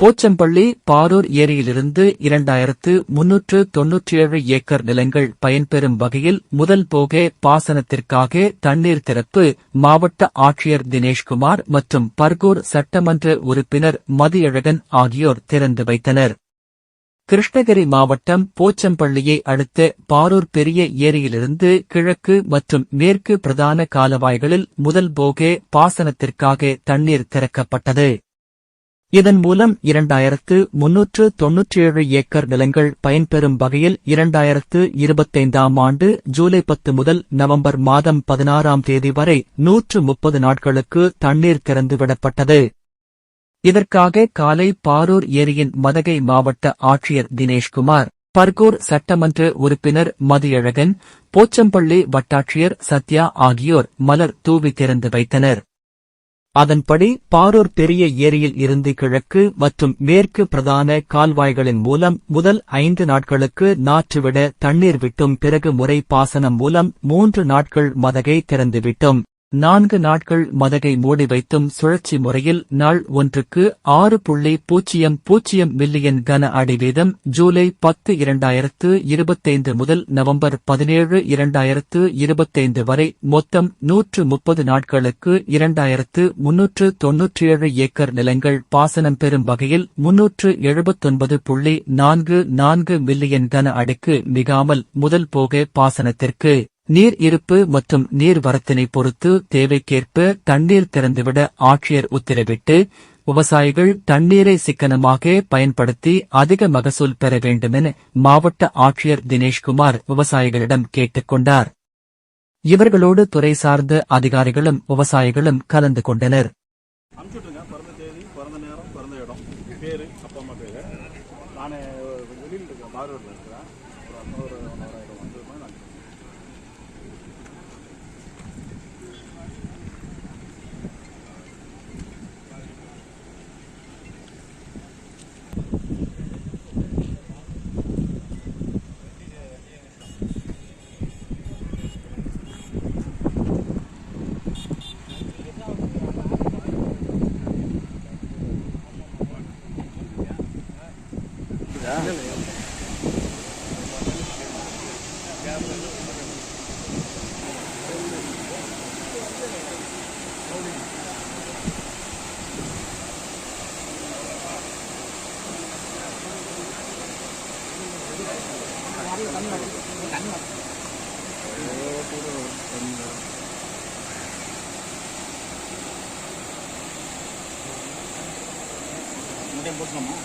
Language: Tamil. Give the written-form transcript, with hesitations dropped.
போச்சம்பள்ளி பாரூர் ஏரியிலிருந்து 2397 ஏக்கர் நிலங்கள் பயன்பெறும் வகையில் முதல் போக பாசனத்திற்காக தண்ணீர் திறப்பு மாவட்ட ஆட்சியர் தினேஷ்குமார் மற்றும் பர்கூர் சட்டமன்ற உறுப்பினர் மதியழகன் ஆகியோர் திறந்து வைத்தனர். கிருஷ்ணகிரி மாவட்டம் போச்சம்பள்ளியை அடுத்த பாரூர் பெரிய ஏரியிலிருந்து கிழக்கு மற்றும் மேற்கு பிரதான காலவாய்களில் முதல் போக பாசனத்திற்காக தண்ணீர் திறக்கப்பட்டது. இதன் மூலம் 2397 ஏக்கர் நிலங்கள் பயன்பெறும் வகையில் 2025ஆம் ஆண்டு ஜூலை 10 முதல் நவம்பர் மாதம் 16ஆம் தேதி வரை 130 நாட்களுக்கு தண்ணீர் திறந்துவிடப்பட்டது. இதற்காக காலை பாரூர் ஏரியின் மதகை மாவட்ட ஆட்சியர் தினேஷ்குமார், பர்கூர் சட்டமன்ற உறுப்பினர் மதியழகன், போச்சம்பள்ளி வட்டாட்சியர் சத்யா ஆகியோர் மலர் தூவி திறந்து வைத்தனர். அதன்படி பாரூர் பெரிய ஏரியில் இருந்து கிழக்கு மற்றும் மேற்கு பிரதான கால்வாய்களின் மூலம் முதல் 5 நாட்களுக்கு நாற்றுவிட தண்ணீர் விட்டும் பிறகு முறை பாசனம் மூலம் 3 நாட்கள் மதகை திறந்துவிட்டும் 4 நாட்கள் மதகை மூடி வைத்தும் சுழற்சி முறையில் நாள் ஒன்றுக்கு 6.00 மில்லியன் கன அடி வீதம் ஜூலை 10, 2025 முதல் நவம்பர் 17, 2025 வரை மொத்தம் 130 நாட்களுக்கு 2397 ஏக்கர் நிலங்கள் பாசனம் பெறும் வகையில் 379.44 மில்லியன் கன அடிக்கு மிகாமல் முதல் போக பாசனத்திற்கு நீர் இருப்பு மற்றும் நீர் வரத்தினை பொறுத்து தேவைக்கேற்ப தண்ணீர் திறந்துவிட ஆட்சியர் உத்தரவிட்டு விவசாயிகள் தண்ணீரை சிக்கனமாக பயன்படுத்தி அதிக மகசூல் பெற வேண்டுமென மாவட்ட ஆட்சியர் தினேஷ்குமார் விவசாயிகளிடம் கேட்டுக் கொண்டார். இவர்களோடு துறை சார்ந்த அதிகாரிகளும் விவசாயிகளும் கலந்து கொண்டனர். போட்டலாமா?